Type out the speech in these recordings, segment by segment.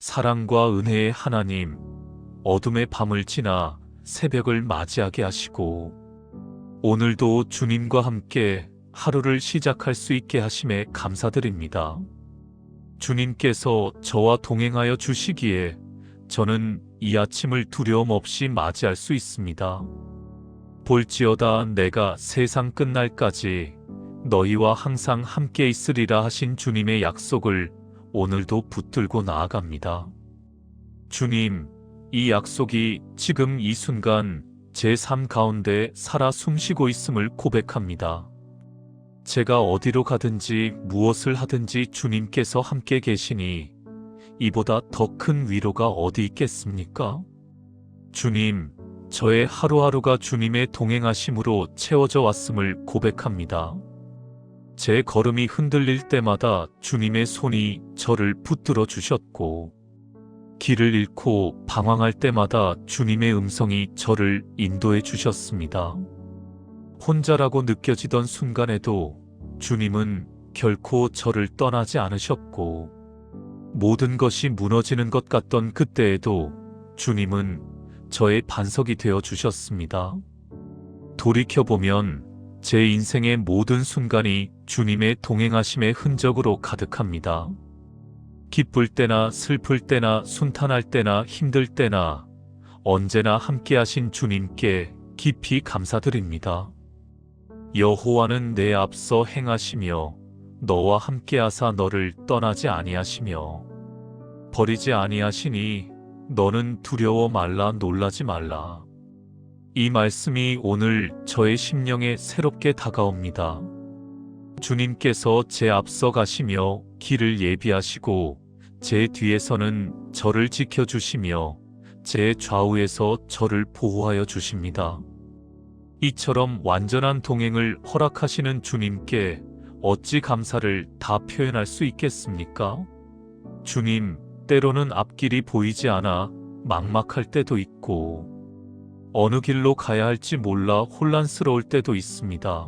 사랑과 은혜의 하나님, 어둠의 밤을 지나 새벽을 맞이하게 하시고 오늘도 주님과 함께 하루를 시작할 수 있게 하심에 감사드립니다. 주님께서 저와 동행하여 주시기에 저는 이 아침을 두려움 없이 맞이할 수 있습니다. 볼지어다 내가 세상 끝날까지 너희와 항상 함께 있으리라 하신 주님의 약속을 오늘도 붙들고 나아갑니다. 주님, 이 약속이 지금 이 순간 제 삶 가운데 살아 숨쉬고 있음을 고백합니다. 제가 어디로 가든지 무엇을 하든지 주님께서 함께 계시니 이보다 더 큰 위로가 어디 있겠습니까? 주님, 저의 하루하루가 주님의 동행하심으로 채워져 왔음을 고백합니다. 제 걸음이 흔들릴 때마다 주님의 손이 저를 붙들어 주셨고, 길을 잃고 방황할 때마다 주님의 음성이 저를 인도해 주셨습니다. 혼자라고 느껴지던 순간에도 주님은 결코 저를 떠나지 않으셨고, 모든 것이 무너지는 것 같던 그때에도 주님은 저의 반석이 되어 주셨습니다. 돌이켜보면 제 인생의 모든 순간이 주님의 동행하심의 흔적으로 가득합니다. 기쁠 때나 슬플 때나 순탄할 때나 힘들 때나 언제나 함께하신 주님께 깊이 감사드립니다. 여호와는 내 앞서 행하시며 너와 함께하사 너를 떠나지 아니하시며 버리지 아니하시니 너는 두려워 말라 놀라지 말라. 이 말씀이 오늘 저의 심령에 새롭게 다가옵니다. 주님께서 제 앞서 가시며 길을 예비하시고 제 뒤에서는 저를 지켜주시며 제 좌우에서 저를 보호하여 주십니다. 이처럼 완전한 동행을 허락하시는 주님께 어찌 감사를 다 표현할 수 있겠습니까? 주님, 때로는 앞길이 보이지 않아 막막할 때도 있고 어느 길로 가야 할지 몰라 혼란스러울 때도 있습니다.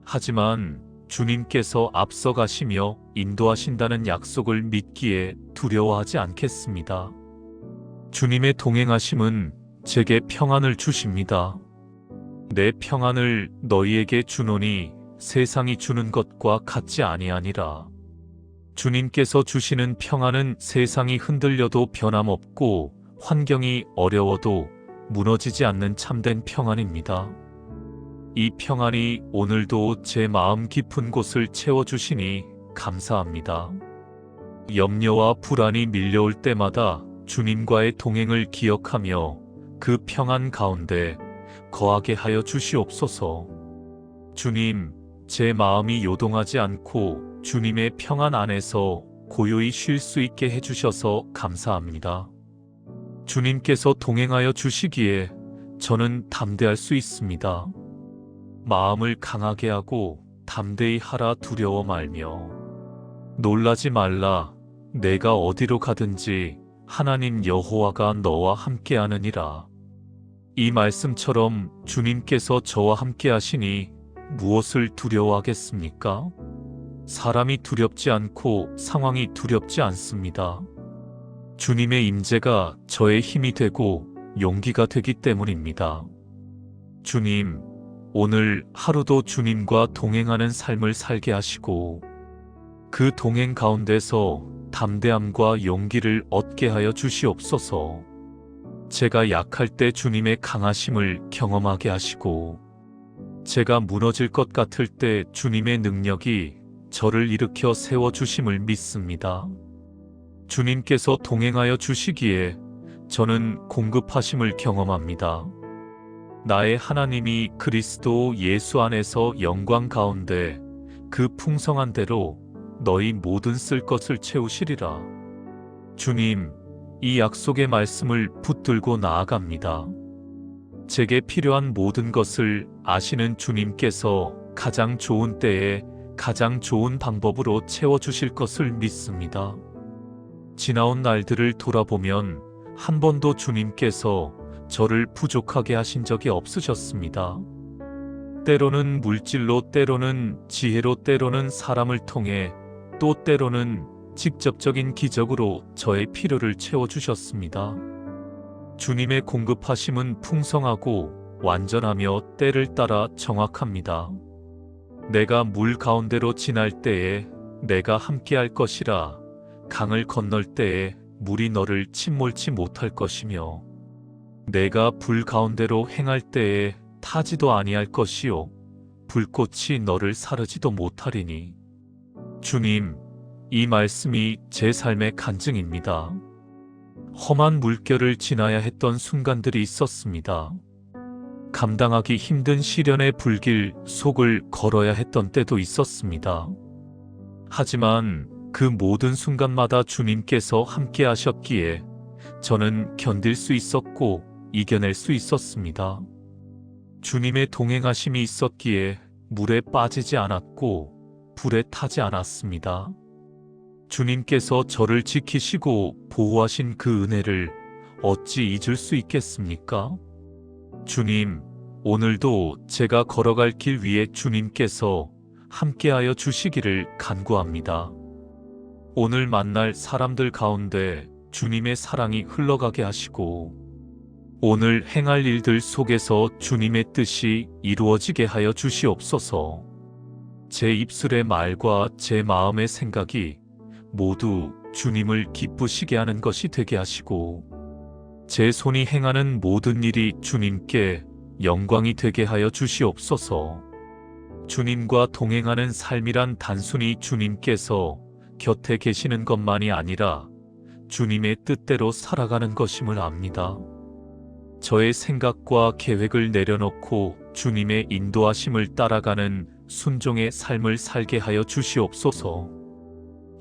하지만 주님께서 앞서 가시며 인도하신다는 약속을 믿기에 두려워하지 않겠습니다. 주님의 동행하심은 제게 평안을 주십니다. 내 평안을 너희에게 주노니 세상이 주는 것과 같지 아니하니라. 주님께서 주시는 평안은 세상이 흔들려도 변함없고 환경이 어려워도 무너지지 않는 참된 평안입니다. 이 평안이 오늘도 제 마음 깊은 곳을 채워주시니 감사합니다. 염려와 불안이 밀려올 때마다 주님과의 동행을 기억하며 그 평안 가운데 거하게 하여 주시옵소서. 주님, 제 마음이 요동하지 않고 주님의 평안 안에서 고요히 쉴 수 있게 해주셔서 감사합니다. 주님께서 동행하여 주시기에 저는 담대할 수 있습니다. 마음을 강하게 하고 담대히 하라 두려워 말며 놀라지 말라 내가 어디로 가든지 하나님 여호와가 너와 함께하느니라. 이 말씀처럼 주님께서 저와 함께하시니 무엇을 두려워하겠습니까? 사람이 두렵지 않고 상황이 두렵지 않습니다. 주님의 임재가 저의 힘이 되고 용기가 되기 때문입니다. 주님, 오늘 하루도 주님과 동행하는 삶을 살게 하시고 그 동행 가운데서 담대함과 용기를 얻게 하여 주시옵소서. 제가 약할 때 주님의 강하심을 경험하게 하시고 제가 무너질 것 같을 때 주님의 능력이 저를 일으켜 세워주심을 믿습니다. 주님께서 동행하여 주시기에 저는 공급하심을 경험합니다. 나의 하나님이 그리스도 예수 안에서 영광 가운데 그 풍성한 대로 너희 모든 쓸 것을 채우시리라. 주님, 이 약속의 말씀을 붙들고 나아갑니다. 제게 필요한 모든 것을 아시는 주님께서 가장 좋은 때에 가장 좋은 방법으로 채워주실 것을 믿습니다. 지나온 날들을 돌아보면 한 번도 주님께서 저를 부족하게 하신 적이 없으셨습니다. 때로는 물질로, 때로는 지혜로, 때로는 사람을 통해, 또 때로는 직접적인 기적으로 저의 필요를 채워주셨습니다. 주님의 공급하심은 풍성하고 완전하며 때를 따라 정확합니다. 내가 물 가운데로 지날 때에 내가 함께할 것이라. 강을 건널 때에 물이 너를 침몰치 못할 것이며 내가 불 가운데로 행할 때에 타지도 아니할 것이요 불꽃이 너를 사르지도 못하리니. 주님, 이 말씀이 제 삶의 간증입니다. 험한 물결을 지나야 했던 순간들이 있었습니다. 감당하기 힘든 시련의 불길 속을 걸어야 했던 때도 있었습니다. 하지만 그 모든 순간마다 주님께서 함께 하셨기에 저는 견딜 수 있었고 이겨낼 수 있었습니다. 주님의 동행하심이 있었기에 물에 빠지지 않았고 불에 타지 않았습니다. 주님께서 저를 지키시고 보호하신 그 은혜를 어찌 잊을 수 있겠습니까? 주님, 오늘도 제가 걸어갈 길 위에 주님께서 함께하여 주시기를 간구합니다. 오늘 만날 사람들 가운데 주님의 사랑이 흘러가게 하시고 오늘 행할 일들 속에서 주님의 뜻이 이루어지게 하여 주시옵소서. 제 입술의 말과 제 마음의 생각이 모두 주님을 기쁘시게 하는 것이 되게 하시고 제 손이 행하는 모든 일이 주님께 영광이 되게 하여 주시옵소서. 주님과 동행하는 삶이란 단순히 주님께서 곁에 계시는 것만이 아니라 주님의 뜻대로 살아가는 것임을 압니다. 저의 생각과 계획을 내려놓고 주님의 인도하심을 따라가는 순종의 삶을 살게 하여 주시옵소서.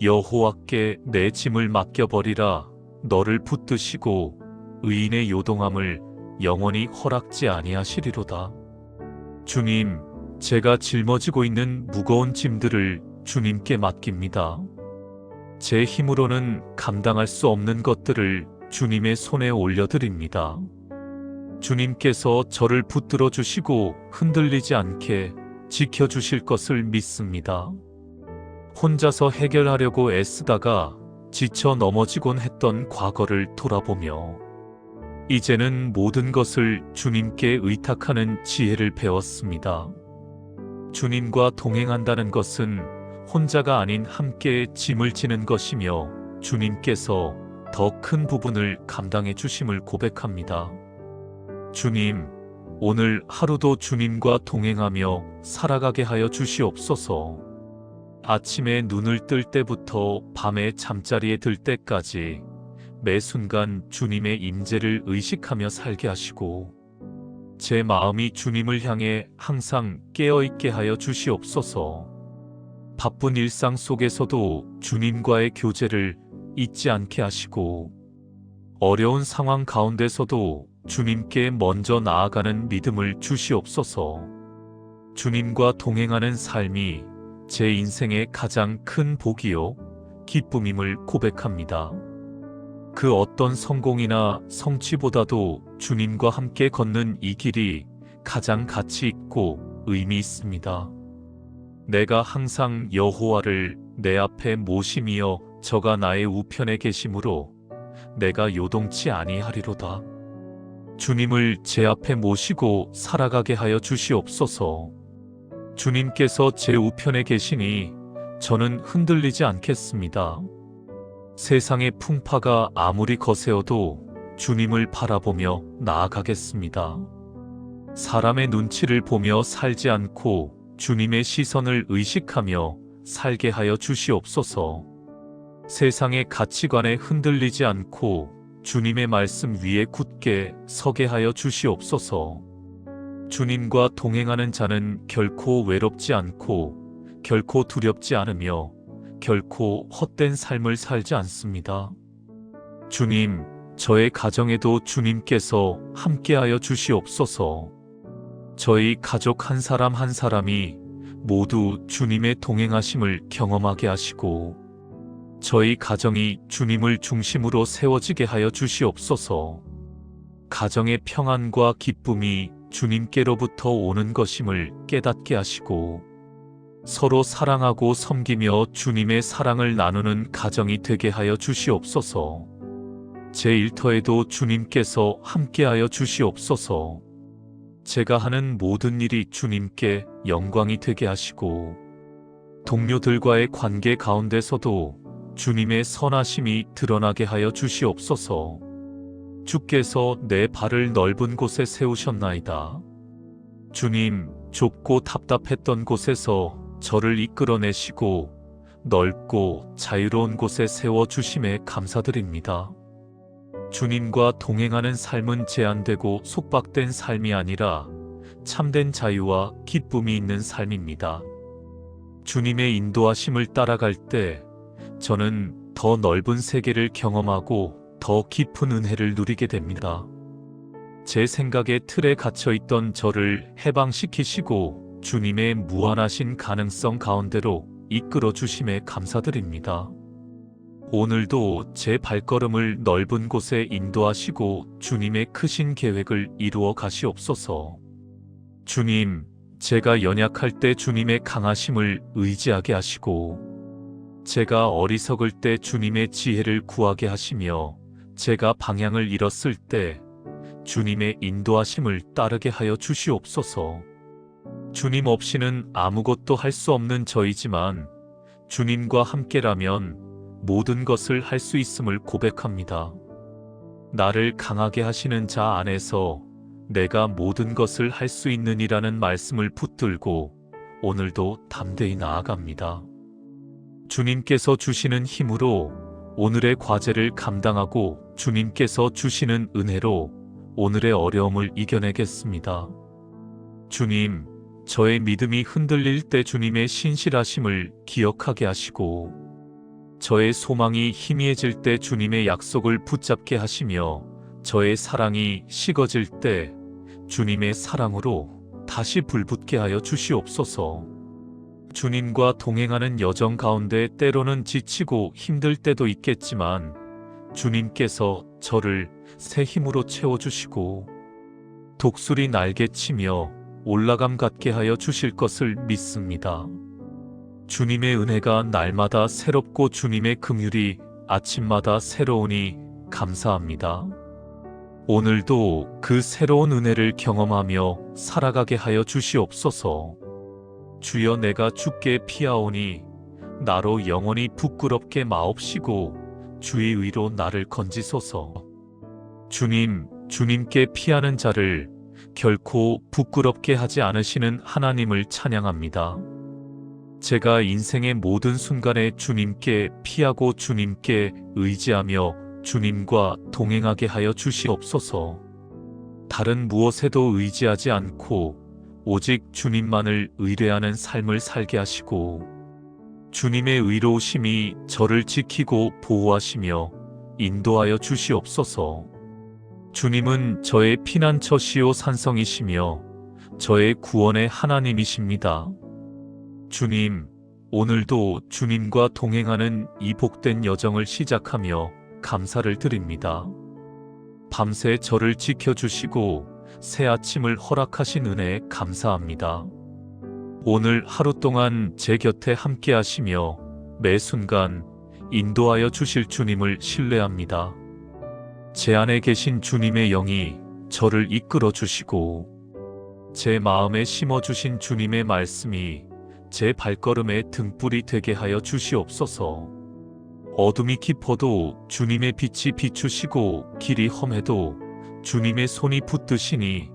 여호와께 내 짐을 맡겨버리라. 너를 붙드시고 의인의 요동함을 영원히 허락지 아니하시리로다. 주님, 제가 짊어지고 있는 무거운 짐들을 주님께 맡깁니다. 제 힘으로는 감당할 수 없는 것들을 주님의 손에 올려드립니다. 주님께서 저를 붙들어 주시고 흔들리지 않게 지켜주실 것을 믿습니다. 혼자서 해결하려고 애쓰다가 지쳐 넘어지곤 했던 과거를 돌아보며 이제는 모든 것을 주님께 의탁하는 지혜를 배웠습니다. 주님과 동행한다는 것은 혼자가 아닌 함께 짐을 지는 것이며 주님께서 더 큰 부분을 감당해 주심을 고백합니다. 주님, 오늘 하루도 주님과 동행하며 살아가게 하여 주시옵소서. 아침에 눈을 뜰 때부터 밤에 잠자리에 들 때까지 매 순간 주님의 임재를 의식하며 살게 하시고 제 마음이 주님을 향해 항상 깨어있게 하여 주시옵소서. 바쁜 일상 속에서도 주님과의 교제를 잊지 않게 하시고 어려운 상황 가운데서도 주님께 먼저 나아가는 믿음을 주시옵소서. 주님과 동행하는 삶이 제 인생의 가장 큰 복이요 기쁨임을 고백합니다. 그 어떤 성공이나 성취보다도 주님과 함께 걷는 이 길이 가장 가치 있고 의미 있습니다. 내가 항상 여호와를 내 앞에 모심이여 저가 나의 우편에 계심으로 내가 요동치 아니하리로다. 주님을 제 앞에 모시고 살아가게 하여 주시옵소서. 주님께서 제 우편에 계시니 저는 흔들리지 않겠습니다. 세상의 풍파가 아무리 거세어도 주님을 바라보며 나아가겠습니다. 사람의 눈치를 보며 살지 않고 주님의 시선을 의식하며 살게 하여 주시옵소서. 세상의 가치관에 흔들리지 않고 주님의 말씀 위에 굳게 서게 하여 주시옵소서. 주님과 동행하는 자는 결코 외롭지 않고 결코 두렵지 않으며 결코 헛된 삶을 살지 않습니다. 주님, 저의 가정에도 주님께서 함께하여 주시옵소서. 저희 가족 한 사람 한 사람이 모두 주님의 동행하심을 경험하게 하시고 저희 가정이 주님을 중심으로 세워지게 하여 주시옵소서. 가정의 평안과 기쁨이 주님께로부터 오는 것임을 깨닫게 하시고 서로 사랑하고 섬기며 주님의 사랑을 나누는 가정이 되게 하여 주시옵소서. 제 일터에도 주님께서 함께하여 주시옵소서. 제가 하는 모든 일이 주님께 영광이 되게 하시고, 동료들과의 관계 가운데서도 주님의 선하심이 드러나게 하여 주시옵소서. 주께서 내 발을 넓은 곳에 세우셨나이다. 주님, 좁고 답답했던 곳에서 저를 이끌어내시고 넓고 자유로운 곳에 세워주심에 감사드립니다. 주님과 동행하는 삶은 제한되고 속박된 삶이 아니라 참된 자유와 기쁨이 있는 삶입니다. 주님의 인도하심을 따라갈 때 저는 더 넓은 세계를 경험하고 더 깊은 은혜를 누리게 됩니다. 제 생각의 틀에 갇혀있던 저를 해방시키시고 주님의 무한하신 가능성 가운데로 이끌어 주심에 감사드립니다. 오늘도 제 발걸음을 넓은 곳에 인도하시고 주님의 크신 계획을 이루어 가시옵소서. 주님, 제가 연약할 때 주님의 강하심을 의지하게 하시고, 제가 어리석을 때 주님의 지혜를 구하게 하시며, 제가 방향을 잃었을 때 주님의 인도하심을 따르게 하여 주시옵소서. 주님 없이는 아무것도 할 수 없는 저이지만 주님과 함께라면 모든 것을 할 수 있음을 고백합니다. 나를 강하게 하시는 자 안에서 내가 모든 것을 할 수 있느니라는 말씀을 붙들고 오늘도 담대히 나아갑니다. 주님께서 주시는 힘으로 오늘의 과제를 감당하고 주님께서 주시는 은혜로 오늘의 어려움을 이겨내겠습니다. 주님, 저의 믿음이 흔들릴 때 주님의 신실하심을 기억하게 하시고, 저의 소망이 희미해질 때 주님의 약속을 붙잡게 하시며, 저의 사랑이 식어질 때 주님의 사랑으로 다시 불붙게 하여 주시옵소서. 주님과 동행하는 여정 가운데 때로는 지치고 힘들 때도 있겠지만 주님께서 저를 새 힘으로 채워주시고 독수리 날개치며 올라감 갖게 하여 주실 것을 믿습니다. 주님의 은혜가 날마다 새롭고 주님의 긍휼이 아침마다 새로우니 감사합니다. 오늘도 그 새로운 은혜를 경험하며 살아가게 하여 주시옵소서. 주여, 내가 주께 피하오니 나로 영원히 부끄럽게 마옵시고 주의 의로 나를 건지소서. 주님, 주님께 피하는 자를 결코 부끄럽게 하지 않으시는 하나님을 찬양합니다. 제가 인생의 모든 순간에 주님께 피하고 주님께 의지하며 주님과 동행하게 하여 주시옵소서. 다른 무엇에도 의지하지 않고 오직 주님만을 의뢰하는 삶을 살게 하시고, 주님의 의로우심이 저를 지키고 보호하시며 인도하여 주시옵소서. 주님은 저의 피난처시요 산성이시며 저의 구원의 하나님이십니다. 주님, 오늘도 주님과 동행하는 이 복된 여정을 시작하며 감사를 드립니다. 밤새 저를 지켜주시고 새 아침을 허락하신 은혜에 감사합니다. 오늘 하루 동안 제 곁에 함께 하시며 매 순간 인도하여 주실 주님을 신뢰합니다. 제 안에 계신 주님의 영이 저를 이끌어 주시고 제 마음에 심어주신 주님의 말씀이 제 발걸음의 등불이 되게 하여 주시옵소서. 어둠이 깊어도 주님의 빛이 비추시고 길이 험해도 주님의 손이 붙드시니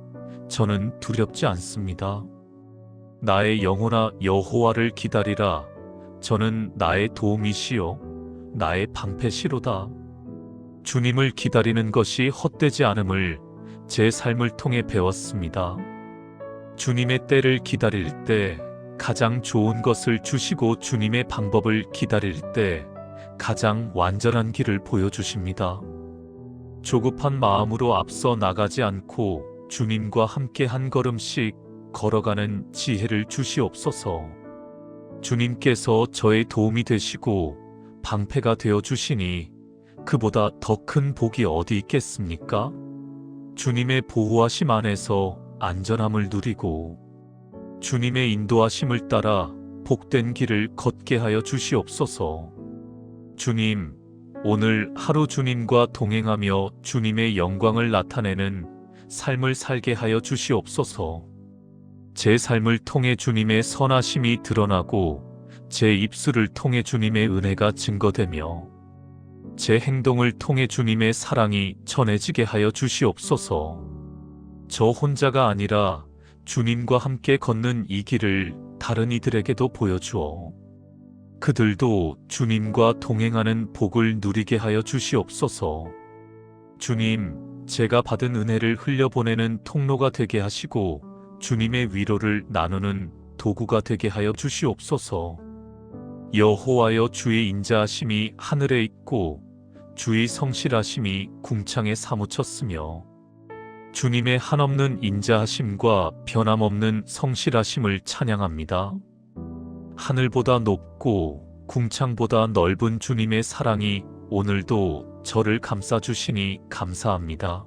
저는 두렵지 않습니다. 나의 영혼아, 여호와를 기다리라. 저는 나의 도움이시요 나의 방패시로다. 주님을 기다리는 것이 헛되지 않음을 제 삶을 통해 배웠습니다. 주님의 때를 기다릴 때 가장 좋은 것을 주시고 주님의 방법을 기다릴 때 가장 완전한 길을 보여주십니다. 조급한 마음으로 앞서 나가지 않고 주님과 함께 한 걸음씩 걸어가는 지혜를 주시옵소서. 주님께서 저의 도움이 되시고 방패가 되어 주시니 그보다 더 큰 복이 어디 있겠습니까? 주님의 보호하심 안에서 안전함을 누리고 주님의 인도하심을 따라 복된 길을 걷게 하여 주시옵소서. 주님, 오늘 하루 주님과 동행하며 주님의 영광을 나타내는 삶을 살게 하여 주시옵소서. 제 삶을 통해 주님의 선하심이 드러나고 제 입술을 통해 주님의 은혜가 증거되며 제 행동을 통해 주님의 사랑이 전해지게 하여 주시옵소서. 저 혼자가 아니라 주님과 함께 걷는 이 길을 다른 이들에게도 보여주어 그들도 주님과 동행하는 복을 누리게 하여 주시옵소서. 주님, 제가 받은 은혜를 흘려보내는 통로가 되게 하시고 주님의 위로를 나누는 도구가 되게 하여 주시옵소서. 여호와여, 주의 인자하심이 하늘에 있고 주의 성실하심이 궁창에 사무쳤으며 주님의 한없는 인자하심과 변함없는 성실하심을 찬양합니다. 하늘보다 높고 궁창보다 넓은 주님의 사랑이 오늘도 저를 감싸주시니 감사합니다.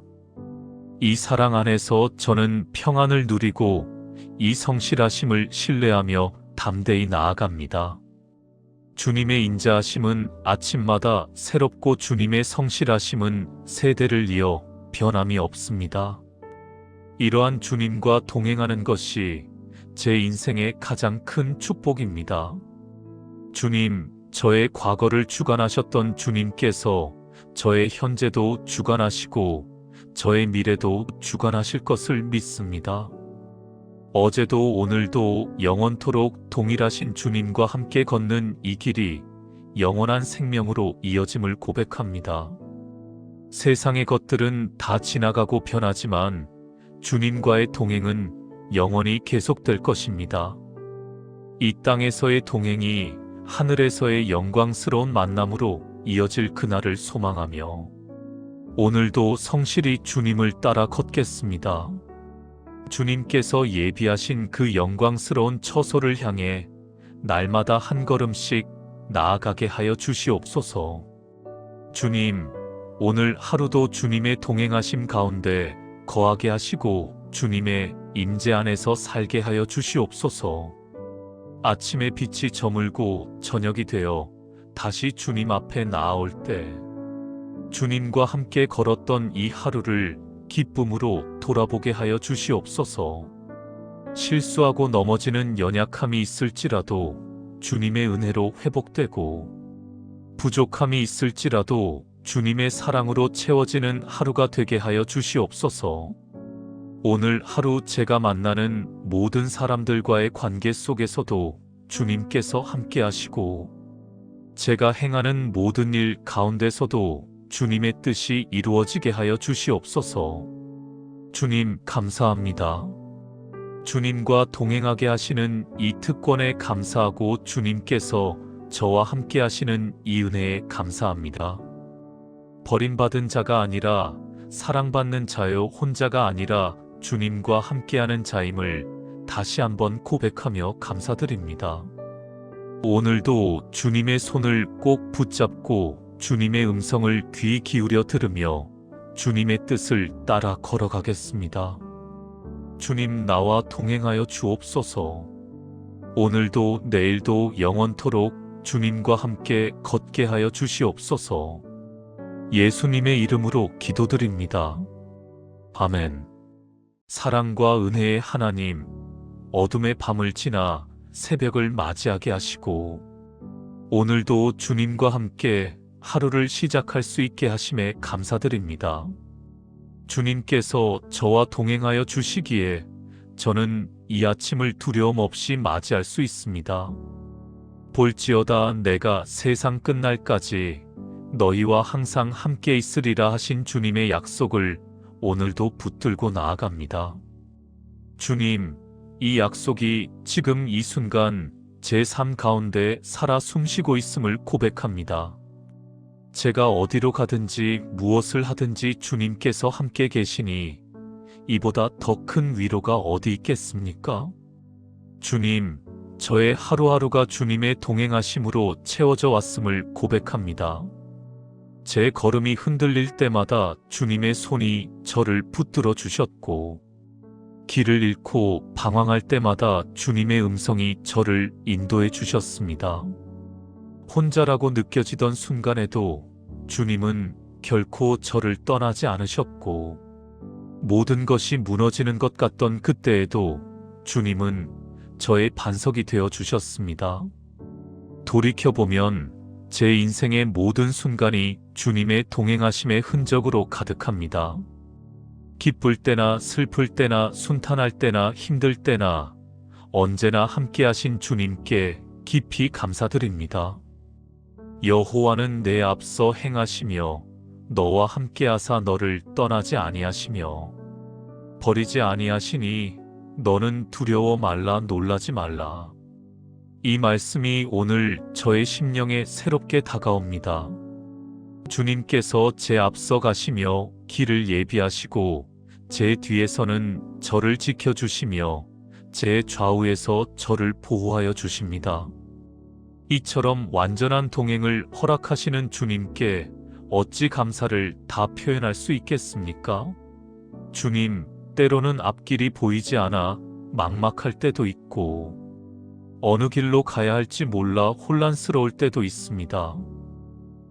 이 사랑 안에서 저는 평안을 누리고 이 성실하심을 신뢰하며 담대히 나아갑니다. 주님의 인자하심은 아침마다 새롭고 주님의 성실하심은 세대를 이어 변함이 없습니다. 이러한 주님과 동행하는 것이 제 인생의 가장 큰 축복입니다. 주님, 저의 과거를 주관하셨던 주님께서 저의 현재도 주관하시고 저의 미래도 주관하실 것을 믿습니다. 어제도 오늘도 영원토록 동일하신 주님과 함께 걷는 이 길이 영원한 생명으로 이어짐을 고백합니다. 세상의 것들은 다 지나가고 변하지만 주님과의 동행은 영원히 계속될 것입니다. 이 땅에서의 동행이 하늘에서의 영광스러운 만남으로 이어질 그날을 소망하며 오늘도 성실히 주님을 따라 걷겠습니다. 주님께서 예비하신 그 영광스러운 처소를 향해 날마다 한 걸음씩 나아가게 하여 주시옵소서. 주님, 오늘 하루도 주님의 동행하심 가운데 거하게 하시고 주님의 임재 안에서 살게 하여 주시옵소서. 아침의 빛이 저물고 저녁이 되어 다시 주님 앞에 나아올 때 주님과 함께 걸었던 이 하루를 기쁨으로 돌아보게 하여 주시옵소서. 실수하고 넘어지는 연약함이 있을지라도 주님의 은혜로 회복되고 부족함이 있을지라도 주님의 사랑으로 채워지는 하루가 되게 하여 주시옵소서. 오늘 하루 제가 만나는 모든 사람들과의 관계 속에서도 주님께서 함께 하시고 제가 행하는 모든 일 가운데서도 주님의 뜻이 이루어지게 하여 주시옵소서. 주님, 감사합니다. 주님과 동행하게 하시는 이 특권에 감사하고 주님께서 저와 함께 하시는 이 은혜에 감사합니다. 버림받은 자가 아니라 사랑받는 자요, 혼자가 아니라 주님과 함께하는 자임을 다시 한번 고백하며 감사드립니다. 오늘도 주님의 손을 꼭 붙잡고 주님의 음성을 귀 기울여 들으며 주님의 뜻을 따라 걸어가겠습니다. 주님, 나와 동행하여 주옵소서. 오늘도 내일도 영원토록 주님과 함께 걷게 하여 주시옵소서. 예수님의 이름으로 기도드립니다. 아멘. 사랑과 은혜의 하나님, 어둠의 밤을 지나 새벽을 맞이하게 하시고 오늘도 주님과 함께 하루를 시작할 수 있게 하심에 감사드립니다. 주님께서 저와 동행하여 주시기에 저는 이 아침을 두려움 없이 맞이할 수 있습니다. 볼지어다 내가 세상 끝날까지 너희와 항상 함께 있으리라 하신 주님의 약속을 오늘도 붙들고 나아갑니다. 주님, 이 약속이 지금 이 순간 제 삶 가운데 살아 숨쉬고 있음을 고백합니다. 제가 어디로 가든지 무엇을 하든지 주님께서 함께 계시니 이보다 더 큰 위로가 어디 있겠습니까? 주님, 저의 하루하루가 주님의 동행하심으로 채워져 왔음을 고백합니다. 제 걸음이 흔들릴 때마다 주님의 손이 저를 붙들어 주셨고 길을 잃고 방황할 때마다 주님의 음성이 저를 인도해 주셨습니다. 혼자라고 느껴지던 순간에도 주님은 결코 저를 떠나지 않으셨고, 모든 것이 무너지는 것 같던 그때에도 주님은 저의 반석이 되어 주셨습니다. 돌이켜보면 제 인생의 모든 순간이 주님의 동행하심의 흔적으로 가득합니다. 기쁠 때나 슬플 때나 순탄할 때나 힘들 때나 언제나 함께하신 주님께 깊이 감사드립니다. 여호와는 내 앞서 행하시며 너와 함께하사 너를 떠나지 아니하시며 버리지 아니하시니 너는 두려워 말라 놀라지 말라. 이 말씀이 오늘 저의 심령에 새롭게 다가옵니다. 주님께서 제 앞서 가시며 길을 예비하시고 제 뒤에서는 저를 지켜주시며 제 좌우에서 저를 보호하여 주십니다. 이처럼 완전한 동행을 허락하시는 주님께 어찌 감사를 다 표현할 수 있겠습니까? 주님, 때로는 앞길이 보이지 않아 막막할 때도 있고, 어느 길로 가야 할지 몰라 혼란스러울 때도 있습니다.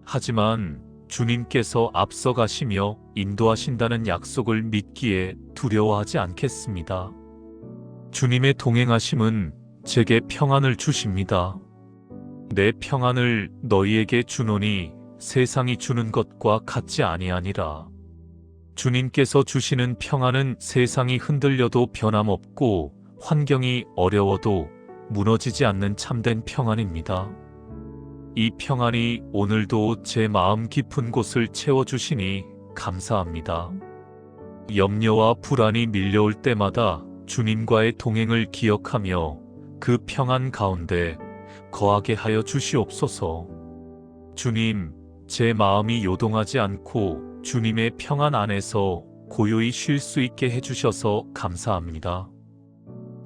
하지만 주님께서 앞서 가시며 인도하신다는 약속을 믿기에 두려워하지 않겠습니다. 주님의 동행하심은 제게 평안을 주십니다. 내 평안을 너희에게 주노니 세상이 주는 것과 같지 아니하니라. 주님께서 주시는 평안은 세상이 흔들려도 변함없고 환경이 어려워도 무너지지 않는 참된 평안입니다. 이 평안이 오늘도 제 마음 깊은 곳을 채워주시니 감사합니다. 염려와 불안이 밀려올 때마다 주님과의 동행을 기억하며 그 평안 가운데 거하게 하여 주시옵소서. 주님, 제 마음이 요동하지 않고 주님의 평안 안에서 고요히 쉴 수 있게 해주셔서 감사합니다.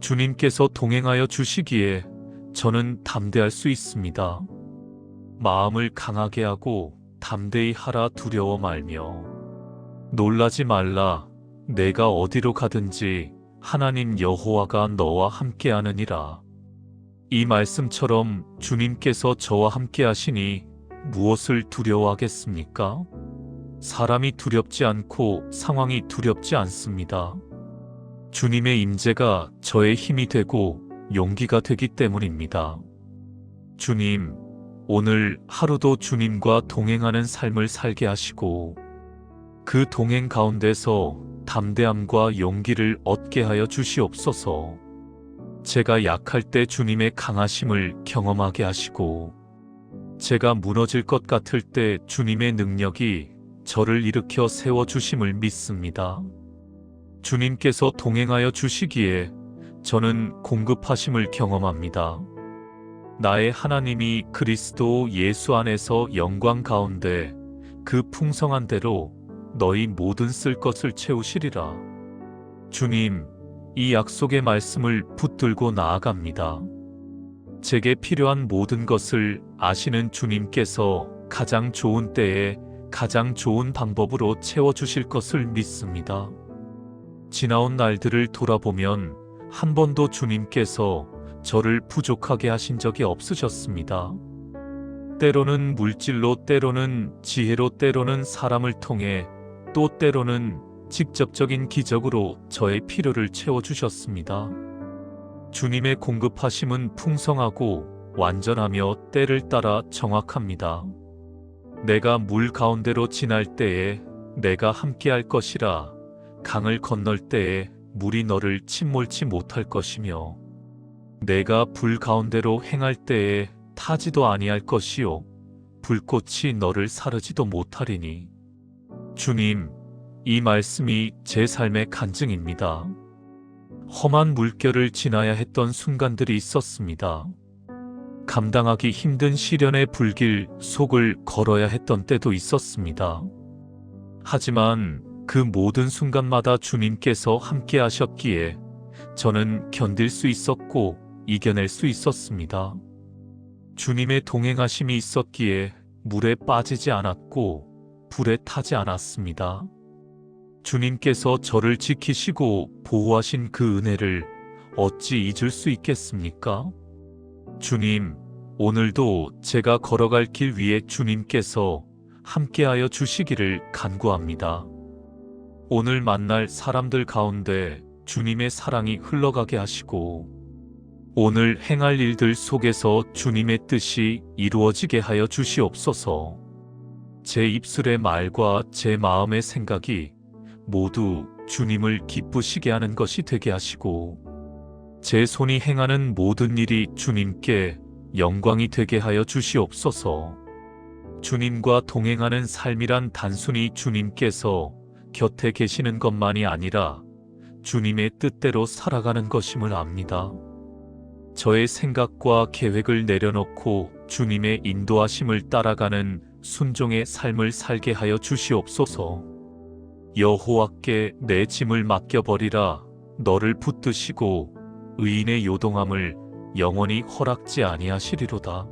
주님께서 동행하여 주시기에 저는 담대할 수 있습니다. 마음을 강하게 하고 담대히 하라 두려워 말며 놀라지 말라. 내가 어디로 가든지 하나님 여호와가 너와 함께하느니라. 이 말씀처럼 주님께서 저와 함께 하시니 무엇을 두려워하겠습니까? 사람이 두렵지 않고 상황이 두렵지 않습니다. 주님의 임재가 저의 힘이 되고 용기가 되기 때문입니다. 주님, 오늘 하루도 주님과 동행하는 삶을 살게 하시고 그 동행 가운데서 담대함과 용기를 얻게 하여 주시옵소서. 제가 약할 때 주님의 강하심을 경험하게 하시고 제가 무너질 것 같을 때 주님의 능력이 저를 일으켜 세워주심을 믿습니다. 주님께서 동행하여 주시기에 저는 공급하심을 경험합니다. 나의 하나님이 그리스도 예수 안에서 영광 가운데 그 풍성한 대로 너희 모든 쓸 것을 채우시리라. 주님, 이 약속의 말씀을 붙들고 나아갑니다. 제게 필요한 모든 것을 아시는 주님께서 가장 좋은 때에 가장 좋은 방법으로 채워주실 것을 믿습니다. 지나온 날들을 돌아보면 한 번도 주님께서 저를 부족하게 하신 적이 없으셨습니다. 때로는 물질로, 때로는 지혜로, 때로는 사람을 통해, 또 때로는 직접적인 기적으로 저의 필요를 채워주셨습니다. 주님의 공급하심은 풍성하고 완전하며 때를 따라 정확합니다. 내가 물 가운데로 지날 때에 내가 함께할 것이라. 강을 건널 때에 물이 너를 침몰치 못할 것이며 내가 불 가운데로 행할 때에 타지도 아니할 것이요 불꽃이 너를 사르지도 못하리니. 주님, 이 말씀이 제 삶의 간증입니다. 험한 물결을 지나야 했던 순간들이 있었습니다. 감당하기 힘든 시련의 불길 속을 걸어야 했던 때도 있었습니다. 하지만 그 모든 순간마다 주님께서 함께 하셨기에 저는 견딜 수 있었고 이겨낼 수 있었습니다. 주님의 동행하심이 있었기에 물에 빠지지 않았고 불에 타지 않았습니다. 주님께서 저를 지키시고 보호하신 그 은혜를 어찌 잊을 수 있겠습니까? 주님, 오늘도 제가 걸어갈 길 위에 주님께서 함께하여 주시기를 간구합니다. 오늘 만날 사람들 가운데 주님의 사랑이 흘러가게 하시고, 오늘 행할 일들 속에서 주님의 뜻이 이루어지게 하여 주시옵소서. 제 입술의 말과 제 마음의 생각이 모두 주님을 기쁘시게 하는 것이 되게 하시고, 제 손이 행하는 모든 일이 주님께 영광이 되게 하여 주시옵소서. 주님과 동행하는 삶이란 단순히 주님께서 곁에 계시는 것만이 아니라 주님의 뜻대로 살아가는 것임을 압니다. 저의 생각과 계획을 내려놓고 주님의 인도하심을 따라가는 순종의 삶을 살게 하여 주시옵소서. 여호와께 내 짐을 맡겨버리라. 너를 붙드시고 의인의 요동함을 영원히 허락지 아니하시리로다.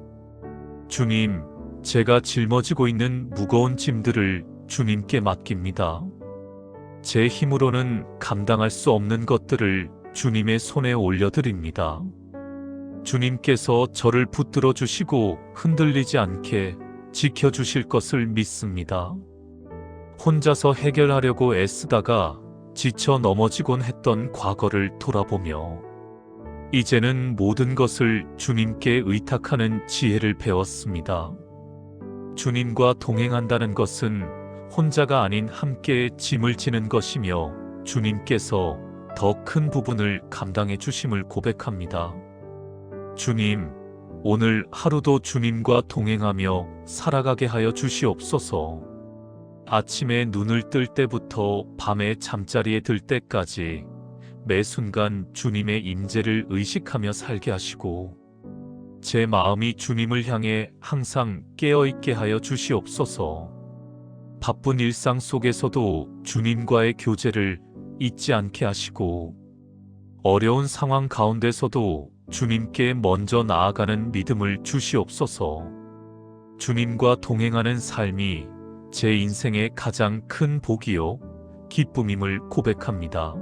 주님, 제가 짊어지고 있는 무거운 짐들을 주님께 맡깁니다. 제 힘으로는 감당할 수 없는 것들을 주님의 손에 올려드립니다. 주님께서 저를 붙들어 주시고 흔들리지 않게 지켜주실 것을 믿습니다. 혼자서 해결하려고 애쓰다가 지쳐 넘어지곤 했던 과거를 돌아보며 이제는 모든 것을 주님께 의탁하는 지혜를 배웠습니다. 주님과 동행한다는 것은 혼자가 아닌 함께 짐을 지는 것이며 주님께서 더 큰 부분을 감당해 주심을 고백합니다. 주님, 오늘 하루도 주님과 동행하며 살아가게 하여 주시옵소서. 아침에 눈을 뜰 때부터 밤에 잠자리에 들 때까지 매 순간 주님의 임재를 의식하며 살게 하시고, 제 마음이 주님을 향해 항상 깨어있게 하여 주시옵소서. 바쁜 일상 속에서도 주님과의 교제를 잊지 않게 하시고, 어려운 상황 가운데서도 주님께 먼저 나아가는 믿음을 주시옵소서. 주님과 동행하는 삶이 제 인생의 가장 큰 복이요, 기쁨임을 고백합니다.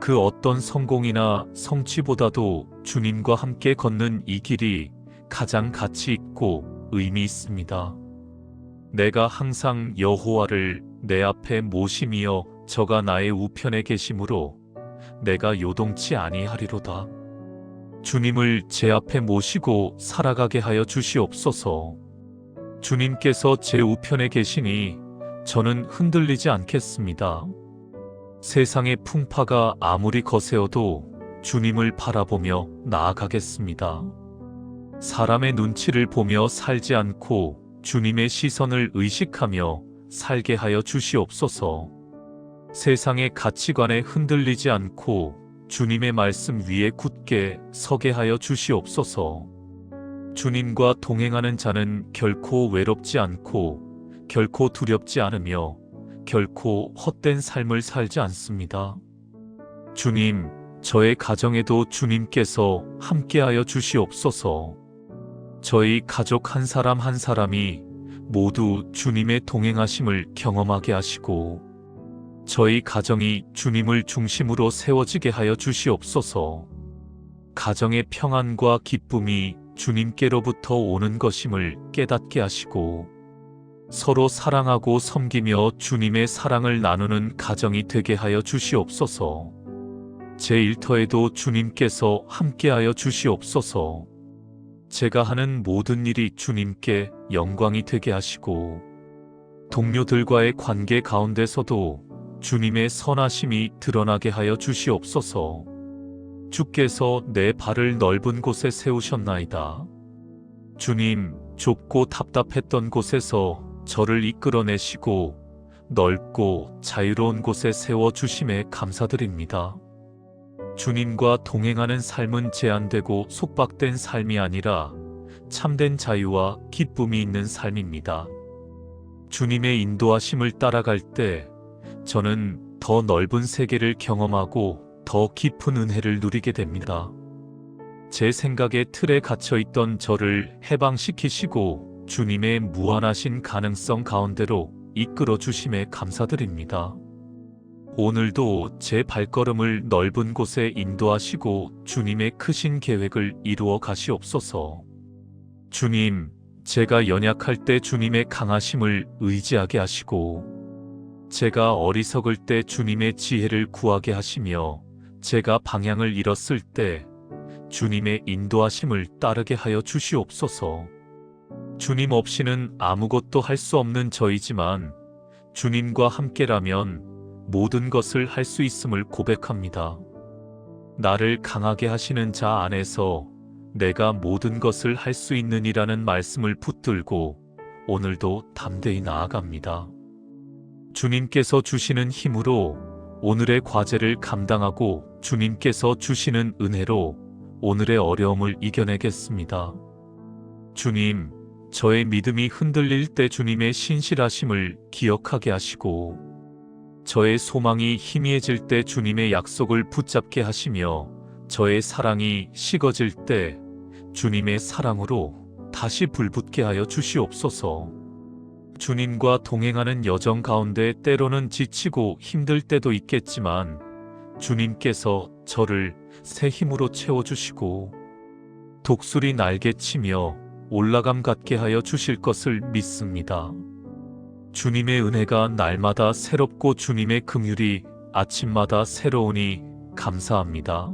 그 어떤 성공이나 성취보다도 주님과 함께 걷는 이 길이 가장 가치 있고 의미 있습니다. 내가 항상 여호와를 내 앞에 모심이여 저가 나의 우편에 계심으로 내가 요동치 아니하리로다. 주님을 제 앞에 모시고 살아가게 하여 주시옵소서. 주님께서 제 우편에 계시니 저는 흔들리지 않겠습니다. 세상의 풍파가 아무리 거세어도 주님을 바라보며 나아가겠습니다. 사람의 눈치를 보며 살지 않고 주님의 시선을 의식하며 살게 하여 주시옵소서. 세상의 가치관에 흔들리지 않고 주님의 말씀 위에 굳게 서게 하여 주시옵소서. 주님과 동행하는 자는 결코 외롭지 않고 결코 두렵지 않으며 결코 헛된 삶을 살지 않습니다. 주님, 저의 가정에도 주님께서 함께하여 주시옵소서. 저희 가족 한 사람 한 사람이 모두 주님의 동행하심을 경험하게 하시고, 저희 가정이 주님을 중심으로 세워지게 하여 주시옵소서. 가정의 평안과 기쁨이 주님께로부터 오는 것임을 깨닫게 하시고, 서로 사랑하고 섬기며 주님의 사랑을 나누는 가정이 되게 하여 주시옵소서. 제 일터에도 주님께서 함께하여 주시옵소서. 제가 하는 모든 일이 주님께 영광이 되게 하시고, 동료들과의 관계 가운데서도 주님의 선하심이 드러나게 하여 주시옵소서. 주께서 내 발을 넓은 곳에 세우셨나이다. 주님, 좁고 답답했던 곳에서 저를 이끌어내시고 넓고 자유로운 곳에 세워주심에 감사드립니다. 주님과 동행하는 삶은 제한되고 속박된 삶이 아니라 참된 자유와 기쁨이 있는 삶입니다. 주님의 인도하심을 따라갈 때 저는 더 넓은 세계를 경험하고 더 깊은 은혜를 누리게 됩니다. 제 생각의 틀에 갇혀있던 저를 해방시키시고 주님의 무한하신 가능성 가운데로 이끌어 주심에 감사드립니다. 오늘도 제 발걸음을 넓은 곳에 인도하시고 주님의 크신 계획을 이루어 가시옵소서. 주님, 제가 연약할 때 주님의 강하심을 의지하게 하시고, 제가 어리석을 때 주님의 지혜를 구하게 하시며, 제가 방향을 잃었을 때 주님의 인도하심을 따르게 하여 주시옵소서. 주님 없이는 아무것도 할 수 없는 저이지만 주님과 함께라면 모든 것을 할 수 있음을 고백합니다. 나를 강하게 하시는 자 안에서 내가 모든 것을 할 수 있느니라는 말씀을 붙들고 오늘도 담대히 나아갑니다. 주님께서 주시는 힘으로 오늘의 과제를 감당하고 주님께서 주시는 은혜로 오늘의 어려움을 이겨내겠습니다. 주님, 저의 믿음이 흔들릴 때 주님의 신실하심을 기억하게 하시고, 저의 소망이 희미해질 때 주님의 약속을 붙잡게 하시며, 저의 사랑이 식어질 때 주님의 사랑으로 다시 불붙게 하여 주시옵소서. 주님과 동행하는 여정 가운데 때로는 지치고 힘들 때도 있겠지만 주님께서 저를 새 힘으로 채워주시고 독수리 날개치며 올라감 갖게 하여 주실 것을 믿습니다. 주님의 은혜가 날마다 새롭고 주님의 긍휼이 아침마다 새로우니 감사합니다.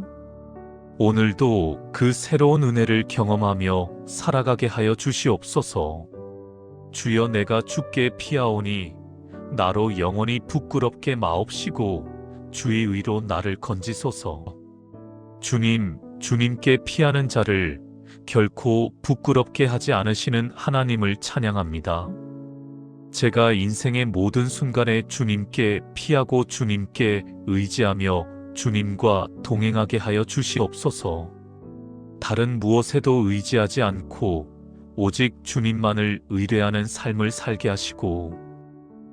오늘도 그 새로운 은혜를 경험하며 살아가게 하여 주시옵소서. 주여, 내가 주께 피하오니 나로 영원히 부끄럽게 마옵시고 주의 의로 나를 건지소서. 주님, 주님께 피하는 자를 결코 부끄럽게 하지 않으시는 하나님을 찬양합니다. 제가 인생의 모든 순간에 주님께 피하고 주님께 의지하며 주님과 동행하게 하여 주시옵소서. 다른 무엇에도 의지하지 않고 오직 주님만을 의뢰하는 삶을 살게 하시고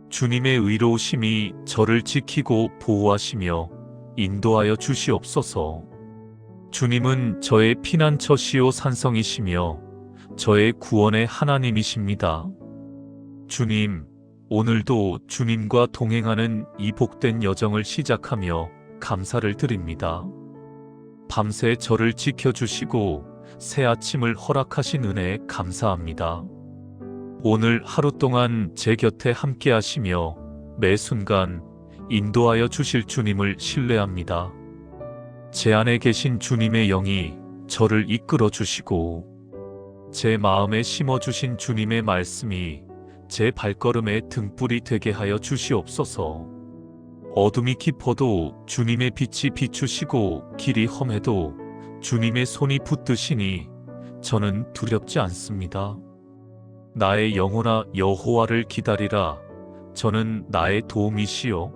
주님의 의로우심이 저를 지키고 보호하시며 인도하여 주시옵소서. 주님은 저의 피난처시요 산성이시며 저의 구원의 하나님이십니다. 주님, 오늘도 주님과 동행하는 이 복된 여정을 시작하며 감사를 드립니다. 밤새 저를 지켜주시고 새 아침을 허락하신 은혜에 감사합니다. 오늘 하루 동안 제 곁에 함께 하시며 매 순간 인도하여 주실 주님을 신뢰합니다. 제 안에 계신 주님의 영이 저를 이끌어 주시고 제 마음에 심어주신 주님의 말씀이 제 발걸음의 등불이 되게 하여 주시옵소서. 어둠이 깊어도 주님의 빛이 비추시고 길이 험해도 주님의 손이 붙드시니 저는 두렵지 않습니다. 나의 영혼아, 여호와를 기다리라. 저는 나의 도움이시요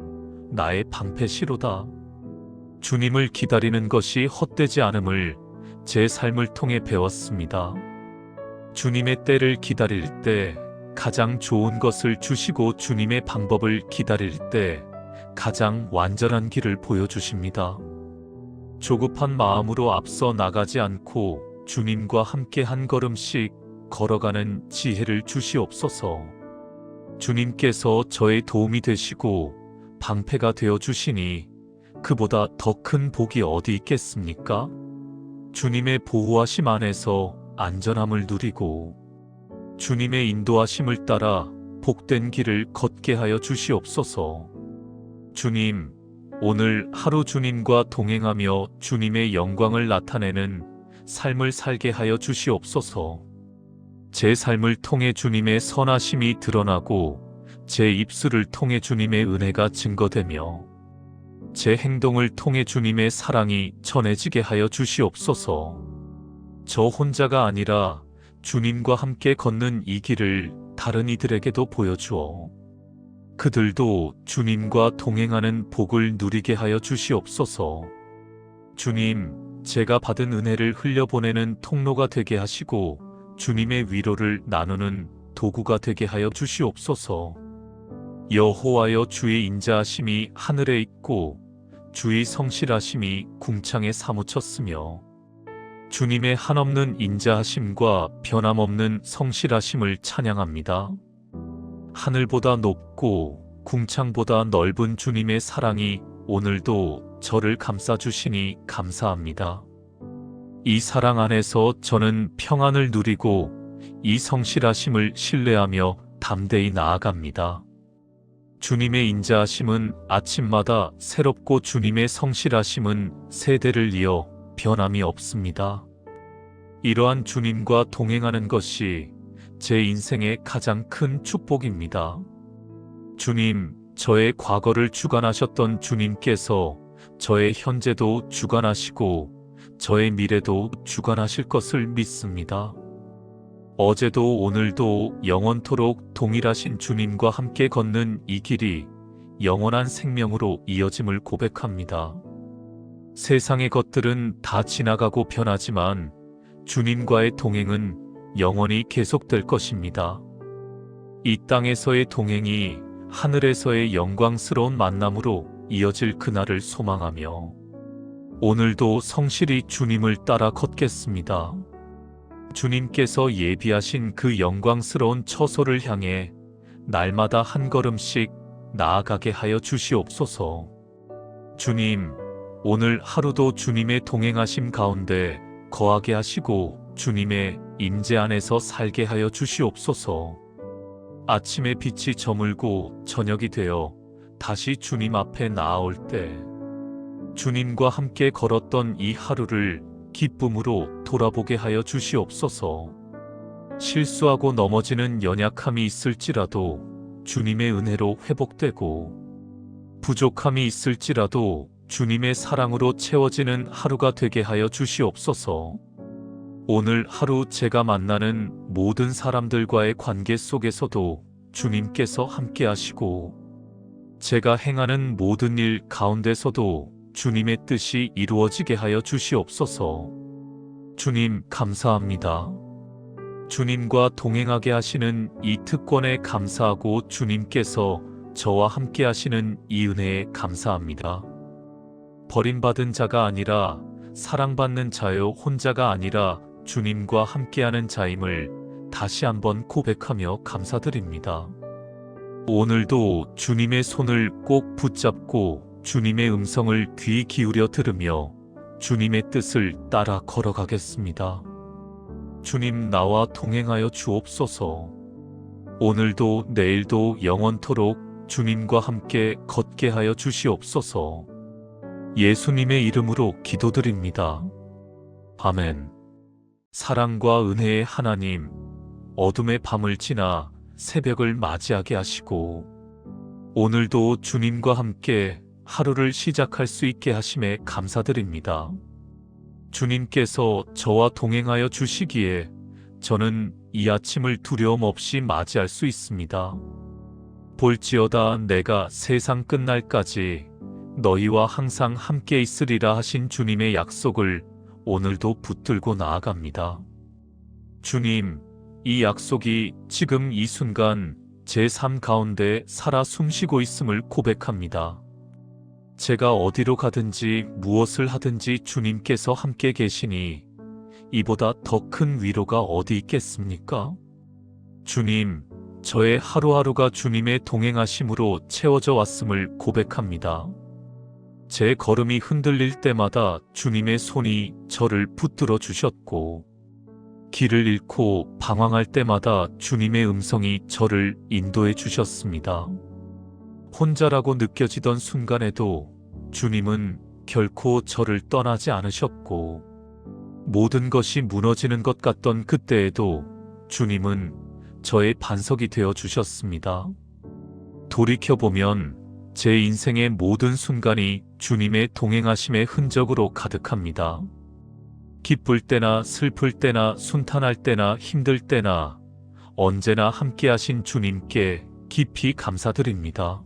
나의 방패시로다. 주님을 기다리는 것이 헛되지 않음을 제 삶을 통해 배웠습니다. 주님의 때를 기다릴 때 가장 좋은 것을 주시고 주님의 방법을 기다릴 때 가장 완전한 길을 보여주십니다. 조급한 마음으로 앞서 나가지 않고 주님과 함께 한 걸음씩 걸어가는 지혜를 주시옵소서. 주님께서 저의 도움이 되시고 방패가 되어 주시니 그보다 더 큰 복이 어디 있겠습니까? 주님의 보호하심 안에서 안전함을 누리고 주님의 인도하심을 따라 복된 길을 걷게 하여 주시옵소서. 주님, 오늘 하루 주님과 동행하며 주님의 영광을 나타내는 삶을 살게 하여 주시옵소서. 제 삶을 통해 주님의 선하심이 드러나고 제 입술을 통해 주님의 은혜가 증거되며 제 행동을 통해 주님의 사랑이 전해지게 하여 주시옵소서. 저 혼자가 아니라 주님과 함께 걷는 이 길을 다른 이들에게도 보여주어 그들도 주님과 동행하는 복을 누리게 하여 주시옵소서. 주님, 제가 받은 은혜를 흘려보내는 통로가 되게 하시고 주님의 위로를 나누는 도구가 되게 하여 주시옵소서. 여호와여, 주의 인자하심이 하늘에 있고 주의 성실하심이 궁창에 사무쳤으며 주님의 한없는 인자하심과 변함없는 성실하심을 찬양합니다. 하늘보다 높고 궁창보다 넓은 주님의 사랑이 오늘도 저를 감싸주시니 감사합니다. 이 사랑 안에서 저는 평안을 누리고 이 성실하심을 신뢰하며 담대히 나아갑니다. 주님의 인자하심은 아침마다 새롭고 주님의 성실하심은 세대를 이어 변함이 없습니다. 이러한 주님과 동행하는 것이 제 인생의 가장 큰 축복입니다. 주님, 저의 과거를 주관하셨던 주님께서 저의 현재도 주관하시고 저의 미래도 주관하실 것을 믿습니다. 어제도 오늘도 영원토록 동일하신 주님과 함께 걷는 이 길이 영원한 생명으로 이어짐을 고백합니다. 세상의 것들은 다 지나가고 변하지만 주님과의 동행은 영원히 계속될 것입니다. 이 땅에서의 동행이 하늘에서의 영광스러운 만남으로 이어질 그날을 소망하며 오늘도 성실히 주님을 따라 걷겠습니다. 주님께서 예비하신 그 영광스러운 처소를 향해 날마다 한 걸음씩 나아가게 하여 주시옵소서. 주님, 오늘 하루도 주님의 동행하심 가운데 거하게 하시고 주님의 임재 안에서 살게 하여 주시옵소서. 아침에 빛이 저물고 저녁이 되어 다시 주님 앞에 나아올 때 주님과 함께 걸었던 이 하루를 기쁨으로 돌아보게 하여 주시옵소서. 실수하고 넘어지는 연약함이 있을지라도 주님의 은혜로 회복되고 부족함이 있을지라도 주님의 사랑으로 채워지는 하루가 되게 하여 주시옵소서. 오늘 하루 제가 만나는 모든 사람들과의 관계 속에서도 주님께서 함께 하시고 제가 행하는 모든 일 가운데서도 주님의 뜻이 이루어지게 하여 주시옵소서. 주님, 감사합니다. 주님과 동행하게 하시는 이 특권에 감사하고 주님께서 저와 함께 하시는 이 은혜에 감사합니다. 버림받은 자가 아니라 사랑받는 자요, 혼자가 아니라 주님과 함께하는 자임을 다시 한번 고백하며 감사드립니다. 오늘도 주님의 손을 꼭 붙잡고 주님의 음성을 귀 기울여 들으며 주님의 뜻을 따라 걸어가겠습니다. 주님, 나와 동행하여 주옵소서. 오늘도 내일도 영원토록 주님과 함께 걷게 하여 주시옵소서. 예수님의 이름으로 기도드립니다. 아멘. 사랑과 은혜의 하나님, 어둠의 밤을 지나 새벽을 맞이하게 하시고 오늘도 주님과 함께 하루를 시작할 수 있게 하심에 감사드립니다. 주님께서 저와 동행하여 주시기에 저는 이 아침을 두려움 없이 맞이할 수 있습니다. 볼지어다 내가 세상 끝날까지 너희와 항상 함께 있으리라 하신 주님의 약속을 오늘도 붙들고 나아갑니다. 주님, 이 약속이 지금 이 순간 제 삶 가운데 살아 숨쉬고 있음을 고백합니다. 제가 어디로 가든지 무엇을 하든지 주님께서 함께 계시니 이보다 더 큰 위로가 어디 있겠습니까? 주님, 저의 하루하루가 주님의 동행하심으로 채워져 왔음을 고백합니다. 제 걸음이 흔들릴 때마다 주님의 손이 저를 붙들어 주셨고 길을 잃고 방황할 때마다 주님의 음성이 저를 인도해 주셨습니다. 혼자라고 느껴지던 순간에도 주님은 결코 저를 떠나지 않으셨고 모든 것이 무너지는 것 같던 그때에도 주님은 저의 반석이 되어 주셨습니다. 돌이켜보면 제 인생의 모든 순간이 주님의 동행하심의 흔적으로 가득합니다. 기쁠 때나 슬플 때나 순탄할 때나 힘들 때나 언제나 함께하신 주님께 깊이 감사드립니다.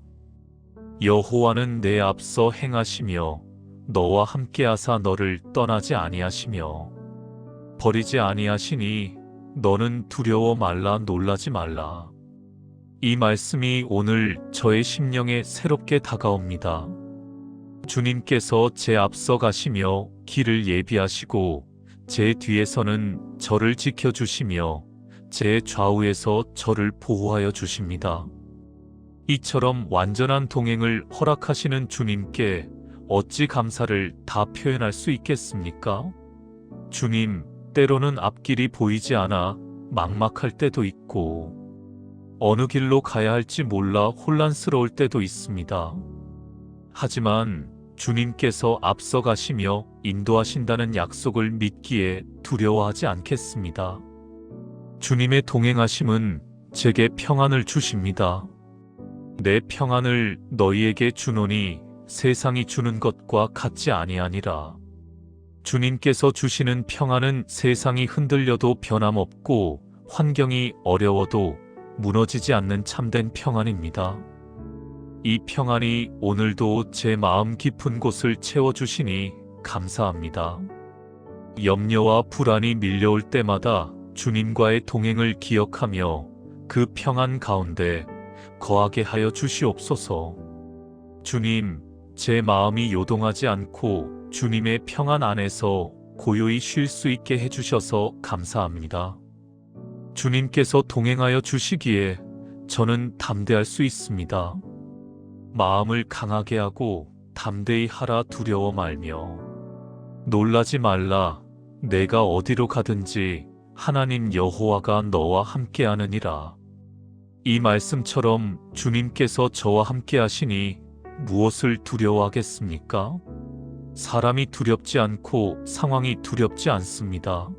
여호와는 내 앞서 행하시며 너와 함께하사 너를 떠나지 아니하시며 버리지 아니하시니 너는 두려워 말라 놀라지 말라. 이 말씀이 오늘 저의 심령에 새롭게 다가옵니다. 주님께서 제 앞서 가시며 길을 예비하시고 제 뒤에서는 저를 지켜주시며 제 좌우에서 저를 보호하여 주십니다. 이처럼 완전한 동행을 허락하시는 주님께 어찌 감사를 다 표현할 수 있겠습니까? 주님, 때로는 앞길이 보이지 않아 막막할 때도 있고, 어느 길로 가야 할지 몰라 혼란스러울 때도 있습니다. 하지만 주님께서 앞서 가시며 인도하신다는 약속을 믿기에 두려워하지 않겠습니다. 주님의 동행하심은 제게 평안을 주십니다. 내 평안을 너희에게 주노니 세상이 주는 것과 같지 아니하니라. 주님께서 주시는 평안은 세상이 흔들려도 변함없고 환경이 어려워도 무너지지 않는 참된 평안입니다. 이 평안이 오늘도 제 마음 깊은 곳을 채워주시니 감사합니다. 염려와 불안이 밀려올 때마다 주님과의 동행을 기억하며 그 평안 가운데 거하게 하여 주시옵소서. 주님, 제 마음이 요동하지 않고 주님의 평안 안에서 고요히 쉴 수 있게 해주셔서 감사합니다. 주님께서 동행하여 주시기에 저는 담대할 수 있습니다. 마음을 강하게 하고 담대히 하라 두려워 말며. 놀라지 말라. 내가 어디로 가든지 하나님 여호와가 너와 함께하느니라. 이 말씀처럼 주님께서 저와 함께 하시니 무엇을 두려워하겠습니까? 사람이 두렵지 않고 상황이 두렵지 않습니다.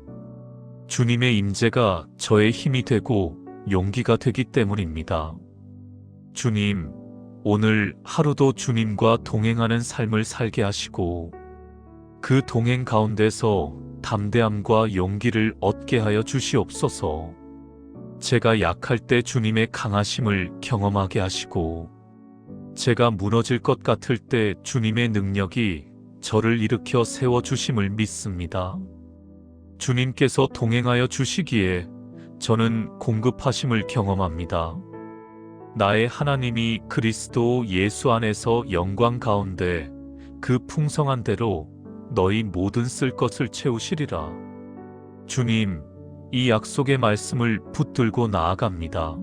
주님의 임재가 저의 힘이 되고 용기가 되기 때문입니다. 주님, 오늘 하루도 주님과 동행하는 삶을 살게 하시고 그 동행 가운데서 담대함과 용기를 얻게 하여 주시옵소서. 제가 약할 때 주님의 강하심을 경험하게 하시고 제가 무너질 것 같을 때 주님의 능력이 저를 일으켜 세워주심을 믿습니다. 주님께서 동행하여 주시기에 저는 공급하심을 경험합니다. 나의 하나님이 그리스도 예수 안에서 영광 가운데 그 풍성한 대로 너희 모든 쓸 것을 채우시리라. 주님, 이 약속의 말씀을 붙들고 나아갑니다.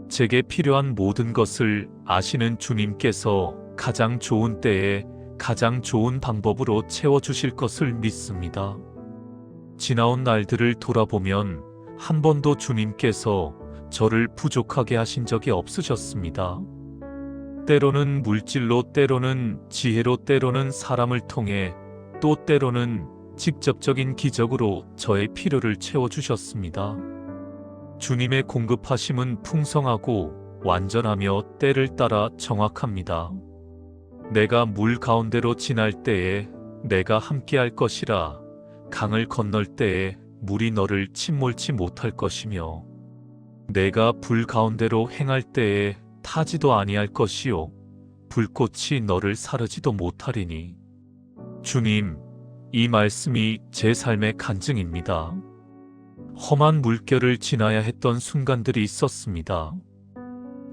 제게 필요한 모든 것을 아시는 주님께서 가장 좋은 때에 가장 좋은 방법으로 채워주실 것을 믿습니다. 지나온 날들을 돌아보면 한 번도 주님께서 저를 부족하게 하신 적이 없으셨습니다. 때로는 물질로, 때로는 지혜로, 때로는 사람을 통해, 또 때로는 직접적인 기적으로 저의 필요를 채워주셨습니다. 주님의 공급하심은 풍성하고 완전하며 때를 따라 정확합니다. 내가 물 가운데로 지날 때에 내가 함께할 것이라. 강을 건널 때에 물이 너를 침몰치 못할 것이며 내가 불 가운데로 행할 때에 타지도 아니할 것이요 불꽃이 너를 사르지도 못하리니. 주님, 이 말씀이 제 삶의 간증입니다. 험한 물결을 지나야 했던 순간들이 있었습니다.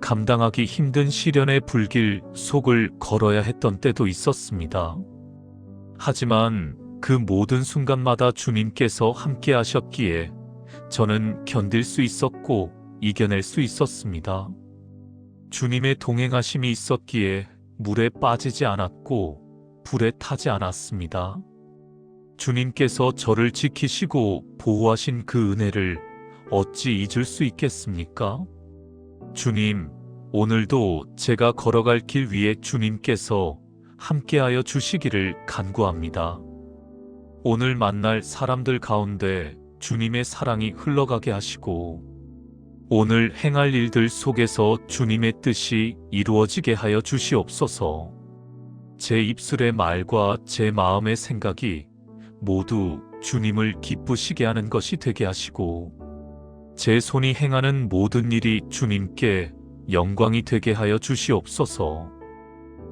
감당하기 힘든 시련의 불길 속을 걸어야 했던 때도 있었습니다. 하지만 그 모든 순간마다 주님께서 함께 하셨기에 저는 견딜 수 있었고 이겨낼 수 있었습니다. 주님의 동행하심이 있었기에 물에 빠지지 않았고 불에 타지 않았습니다. 주님께서 저를 지키시고 보호하신 그 은혜를 어찌 잊을 수 있겠습니까? 주님, 오늘도 제가 걸어갈 길 위에 주님께서 함께하여 주시기를 간구합니다. 오늘 만날 사람들 가운데 주님의 사랑이 흘러가게 하시고 오늘 행할 일들 속에서 주님의 뜻이 이루어지게 하여 주시옵소서. 제 입술의 말과 제 마음의 생각이 모두 주님을 기쁘시게 하는 것이 되게 하시고 제 손이 행하는 모든 일이 주님께 영광이 되게 하여 주시옵소서.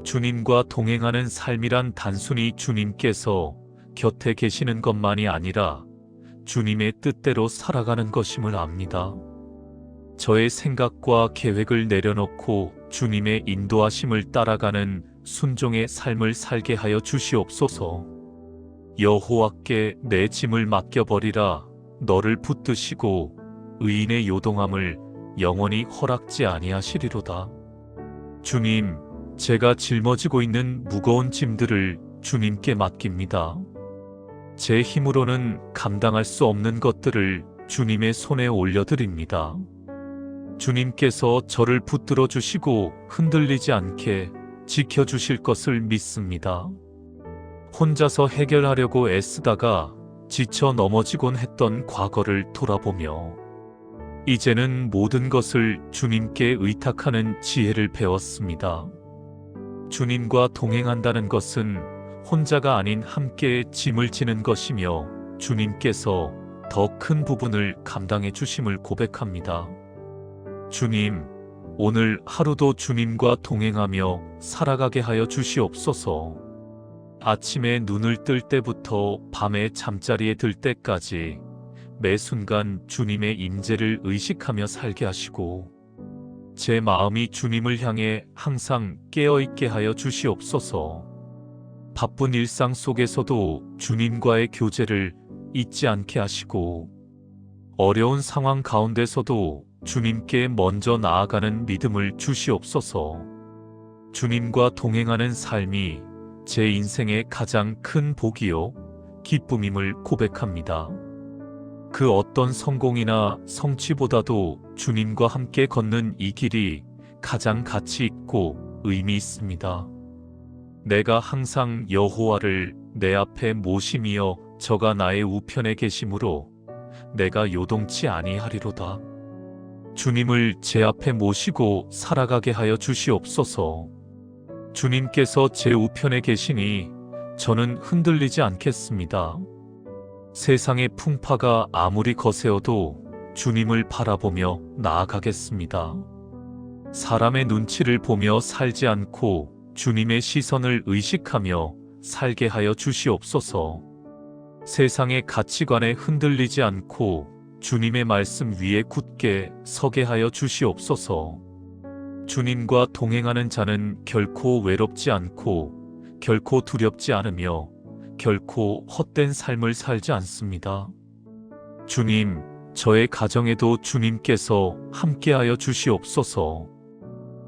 주님과 동행하는 삶이란 단순히 주님께서 곁에 계시는 것만이 아니라 주님의 뜻대로 살아가는 것임을 압니다. 저의 생각과 계획을 내려놓고 주님의 인도하심을 따라가는 순종의 삶을 살게 하여 주시옵소서. 여호와께 내 짐을 맡겨버리라. 너를 붙드시고 의인의 요동함을 영원히 허락지 아니하시리로다. 주님, 제가 짊어지고 있는 무거운 짐들을 주님께 맡깁니다. 제 힘으로는 감당할 수 없는 것들을 주님의 손에 올려드립니다. 주님께서 저를 붙들어 주시고 흔들리지 않게 지켜주실 것을 믿습니다. 혼자서 해결하려고 애쓰다가 지쳐 넘어지곤 했던 과거를 돌아보며 이제는 모든 것을 주님께 의탁하는 지혜를 배웠습니다. 주님과 동행한다는 것은 혼자가 아닌 함께 짐을 지는 것이며 주님께서 더 큰 부분을 감당해 주심을 고백합니다. 주님, 오늘 하루도 주님과 동행하며 살아가게 하여 주시옵소서. 아침에 눈을 뜰 때부터 밤에 잠자리에 들 때까지 매 순간 주님의 임재를 의식하며 살게 하시고 제 마음이 주님을 향해 항상 깨어있게 하여 주시옵소서. 바쁜 일상 속에서도 주님과의 교제를 잊지 않게 하시고 어려운 상황 가운데서도 주님께 먼저 나아가는 믿음을 주시옵소서. 주님과 동행하는 삶이 제 인생의 가장 큰 복이요, 기쁨임을 고백합니다. 그 어떤 성공이나 성취보다도 주님과 함께 걷는 이 길이 가장 가치 있고 의미 있습니다. 내가 항상 여호와를 내 앞에 모심이여 저가 나의 우편에 계심으로 내가 요동치 아니하리로다. 주님을 제 앞에 모시고 살아가게 하여 주시옵소서. 주님께서 제 우편에 계시니 저는 흔들리지 않겠습니다. 세상의 풍파가 아무리 거세어도 주님을 바라보며 나아가겠습니다. 사람의 눈치를 보며 살지 않고 주님의 시선을 의식하며 살게 하여 주시옵소서. 세상의 가치관에 흔들리지 않고 주님의 말씀 위에 굳게 서게 하여 주시옵소서. 주님과 동행하는 자는 결코 외롭지 않고 결코 두렵지 않으며 결코 헛된 삶을 살지 않습니다. 주님, 저의 가정에도 주님께서 함께하여 주시옵소서.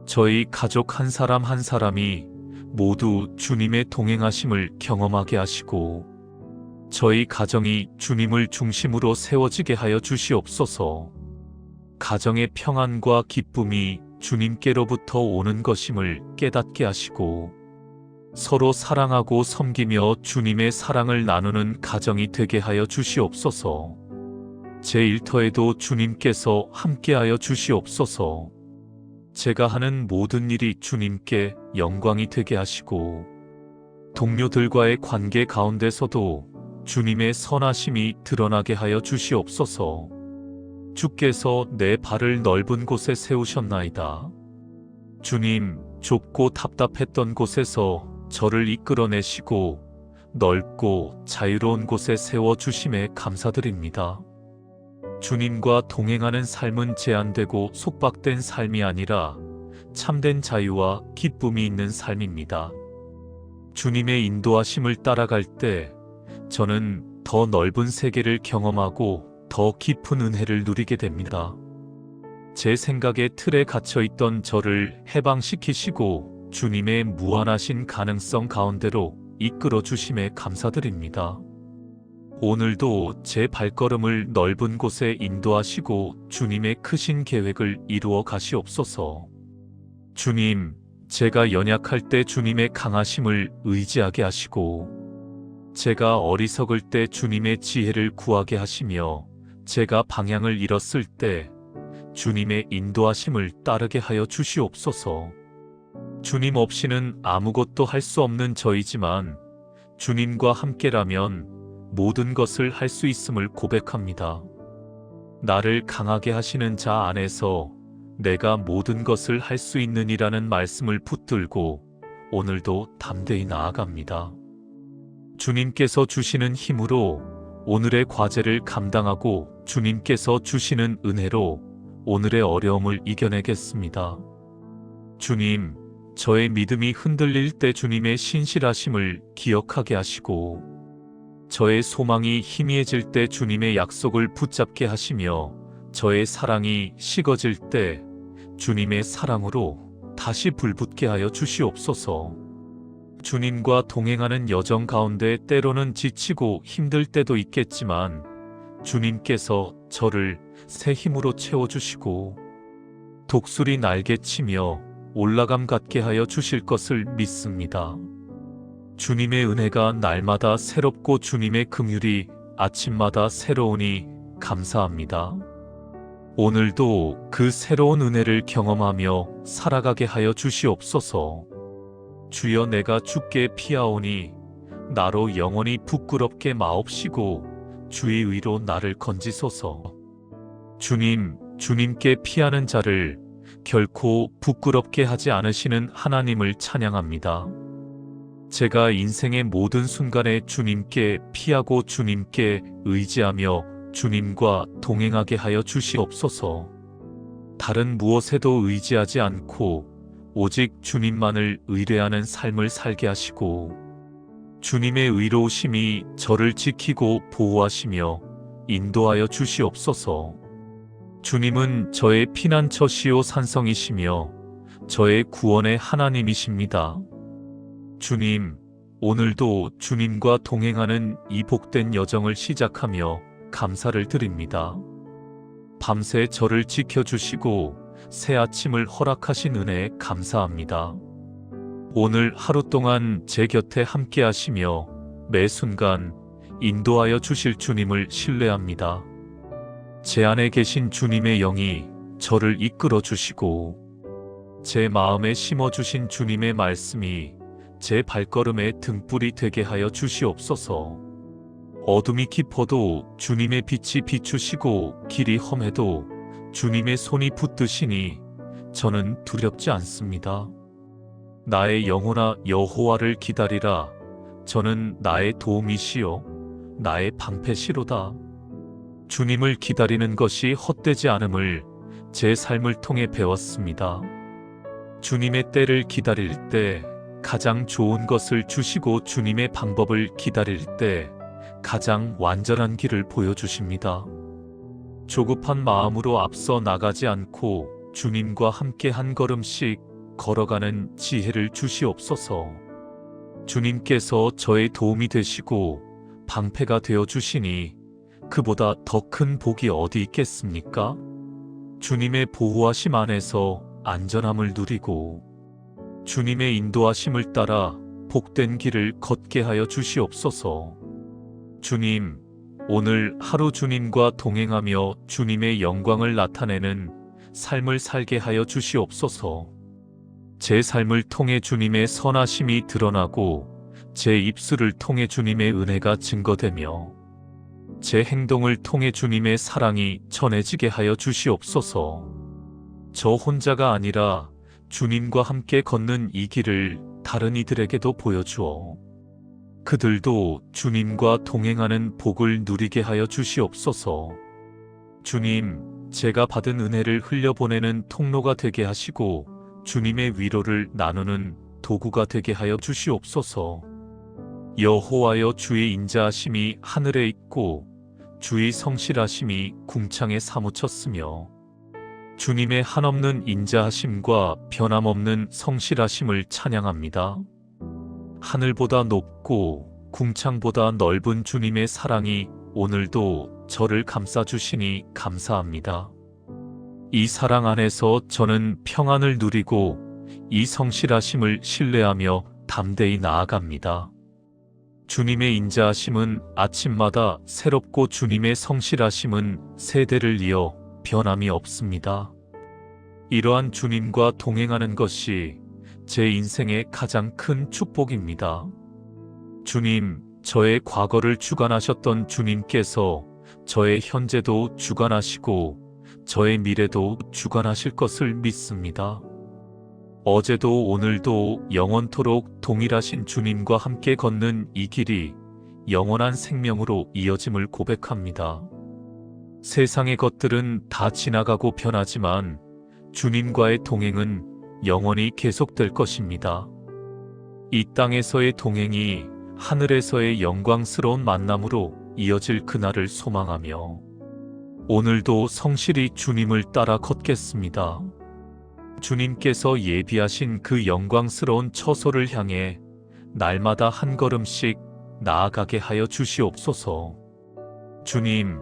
저희 가족 한 사람 한 사람이 모두 주님의 동행하심을 경험하게 하시고 저희 가정이 주님을 중심으로 세워지게 하여 주시옵소서. 가정의 평안과 기쁨이 주님께로부터 오는 것임을 깨닫게 하시고 서로 사랑하고 섬기며 주님의 사랑을 나누는 가정이 되게 하여 주시옵소서. 제 일터에도 주님께서 함께하여 주시옵소서. 제가 하는 모든 일이 주님께 영광이 되게 하시고 동료들과의 관계 가운데서도 주님의 선하심이 드러나게 하여 주시옵소서. 주께서 내 발을 넓은 곳에 세우셨나이다. 주님, 좁고 답답했던 곳에서 저를 이끌어내시고 넓고 자유로운 곳에 세워주심에 감사드립니다. 주님과 동행하는 삶은 제한되고 속박된 삶이 아니라 참된 자유와 기쁨이 있는 삶입니다. 주님의 인도하심을 따라갈 때 저는 더 넓은 세계를 경험하고 더 깊은 은혜를 누리게 됩니다. 제 생각의 틀에 갇혀있던 저를 해방시키시고 주님의 무한하신 가능성 가운데로 이끌어 주심에 감사드립니다. 오늘도 제 발걸음을 넓은 곳에 인도하시고 주님의 크신 계획을 이루어 가시옵소서. 주님, 제가 연약할 때 주님의 강하심을 의지하게 하시고 제가 어리석을 때 주님의 지혜를 구하게 하시며 제가 방향을 잃었을 때 주님의 인도하심을 따르게 하여 주시옵소서. 주님 없이는 아무것도 할 수 없는 저이지만 주님과 함께라면 모든 것을 할 수 있음을 고백합니다. 나를 강하게 하시는 자 안에서 내가 모든 것을 할 수 있느니라는 말씀을 붙들고 오늘도 담대히 나아갑니다. 주님께서 주시는 힘으로 오늘의 과제를 감당하고 주님께서 주시는 은혜로 오늘의 어려움을 이겨내겠습니다. 주님, 저의 믿음이 흔들릴 때 주님의 신실하심을 기억하게 하시고 저의 소망이 희미해질 때 주님의 약속을 붙잡게 하시며 저의 사랑이 식어질 때 주님의 사랑으로 다시 불붙게 하여 주시옵소서. 주님과 동행하는 여정 가운데 때로는 지치고 힘들 때도 있겠지만 주님께서 저를 새 힘으로 채워주시고 독수리 날개치며 올라감 갖게 하여 주실 것을 믿습니다. 주님의 은혜가 날마다 새롭고 주님의 긍휼이 아침마다 새로우니 감사합니다. 오늘도 그 새로운 은혜를 경험하며 살아가게 하여 주시옵소서. 주여, 내가 주께 피하오니 나로 영원히 부끄럽게 마옵시고 주의 의로 나를 건지소서. 주님, 주님께 피하는 자를 결코 부끄럽게 하지 않으시는 하나님을 찬양합니다. 제가 인생의 모든 순간에 주님께 피하고 주님께 의지하며 주님과 동행하게 하여 주시옵소서. 다른 무엇에도 의지하지 않고 오직 주님만을 의뢰하는 삶을 살게 하시고 주님의 의로우심이 저를 지키고 보호하시며 인도하여 주시옵소서. 주님은 저의 피난처시요 산성이시며 저의 구원의 하나님이십니다. 주님, 오늘도 주님과 동행하는 이 복된 여정을 시작하며 감사를 드립니다. 밤새 저를 지켜주시고 새 아침을 허락하신 은혜에 감사합니다. 오늘 하루 동안 제 곁에 함께 하시며 매 순간 인도하여 주실 주님을 신뢰합니다. 제 안에 계신 주님의 영이 저를 이끌어 주시고 제 마음에 심어주신 주님의 말씀이 제 발걸음의 등불이 되게 하여 주시옵소서. 어둠이 깊어도 주님의 빛이 비추시고 길이 험해도 주님의 손이 붙드시니 저는 두렵지 않습니다. 나의 영혼아, 여호와를 기다리라. 저는 나의 도움이시요 나의 방패시로다. 주님을 기다리는 것이 헛되지 않음을 제 삶을 통해 배웠습니다. 주님의 때를 기다릴 때 가장 좋은 것을 주시고 주님의 방법을 기다릴 때 가장 완전한 길을 보여주십니다. 조급한 마음으로 앞서 나가지 않고 주님과 함께 한 걸음씩 걸어가는 지혜를 주시옵소서. 주님께서 저의 도움이 되시고 방패가 되어 주시니 그보다 더 큰 복이 어디 있겠습니까? 주님의 보호하심 안에서 안전함을 누리고 주님의 인도하심을 따라 복된 길을 걷게 하여 주시옵소서. 주님, 오늘 하루 주님과 동행하며 주님의 영광을 나타내는 삶을 살게 하여 주시옵소서. 제 삶을 통해 주님의 선하심이 드러나고 제 입술을 통해 주님의 은혜가 증거되며 제 행동을 통해 주님의 사랑이 전해지게 하여 주시옵소서. 저 혼자가 아니라 주님과 함께 걷는 이 길을 다른 이들에게도 보여주어 그들도 주님과 동행하는 복을 누리게 하여 주시옵소서. 주님, 제가 받은 은혜를 흘려보내는 통로가 되게 하시고 주님의 위로를 나누는 도구가 되게 하여 주시옵소서. 여호와여, 주의 인자하심이 하늘에 있고 주의 성실하심이 궁창에 사무쳤으며 주님의 한없는 인자하심과 변함없는 성실하심을 찬양합니다. 하늘보다 높고 궁창보다 넓은 주님의 사랑이 오늘도 저를 감싸주시니 감사합니다. 이 사랑 안에서 저는 평안을 누리고 이 성실하심을 신뢰하며 담대히 나아갑니다. 주님의 인자하심은 아침마다 새롭고 주님의 성실하심은 세대를 이어 변함이 없습니다. 이러한 주님과 동행하는 것이 제 인생의 가장 큰 축복입니다. 주님, 저의 과거를 주관하셨던 주님께서 저의 현재도 주관하시고 저의 미래도 주관하실 것을 믿습니다. 어제도 오늘도 영원토록 동일하신 주님과 함께 걷는 이 길이 영원한 생명으로 이어짐을 고백합니다. 세상의 것들은 다 지나가고 변하지만 주님과의 동행은 영원히 계속될 것입니다. 이 땅에서의 동행이 하늘에서의 영광스러운 만남으로 이어질 그날을 소망하며 오늘도 성실히 주님을 따라 걷겠습니다. 주님께서 예비하신 그 영광스러운 처소를 향해 날마다 한 걸음씩 나아가게 하여 주시옵소서. 주님,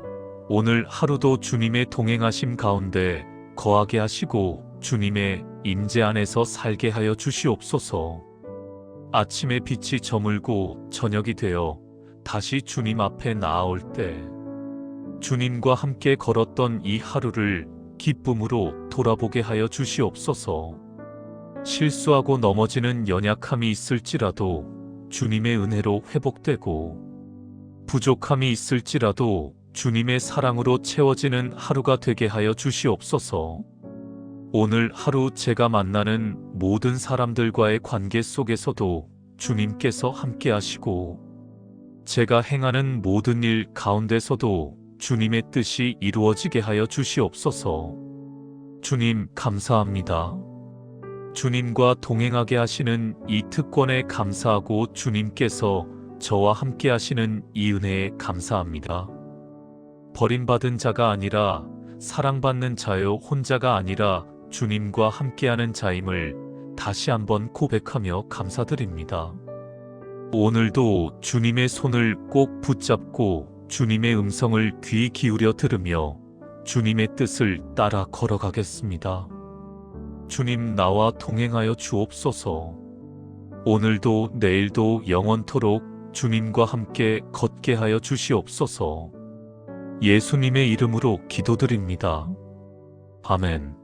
오늘 하루도 주님의 동행하심 가운데 거하게 하시고 주님의 임재 안에서 살게 하여 주시옵소서. 아침에 빛이 저물고 저녁이 되어 다시 주님 앞에 나아올 때 주님과 함께 걸었던 이 하루를 기쁨으로 돌아보게 하여 주시옵소서. 실수하고 넘어지는 연약함이 있을지라도 주님의 은혜로 회복되고 부족함이 있을지라도 주님의 사랑으로 채워지는 하루가 되게 하여 주시옵소서. 오늘 하루 제가 만나는 모든 사람들과의 관계 속에서도 주님께서 함께 하시고 제가 행하는 모든 일 가운데서도 주님의 뜻이 이루어지게 하여 주시옵소서. 주님 감사합니다. 주님과 동행하게 하시는 이 특권에 감사하고 주님께서 저와 함께 하시는 이 은혜에 감사합니다. 버림받은 자가 아니라 사랑받는 자요 혼자가 아니라 주님과 함께하는 자임을 다시 한번 고백하며 감사드립니다. 오늘도 주님의 손을 꼭 붙잡고 주님의 음성을 귀 기울여 들으며 주님의 뜻을 따라 걸어가겠습니다. 주님 나와 동행하여 주옵소서. 오늘도 내일도 영원토록 주님과 함께 걷게 하여 주시옵소서. 예수님의 이름으로 기도드립니다. 아멘.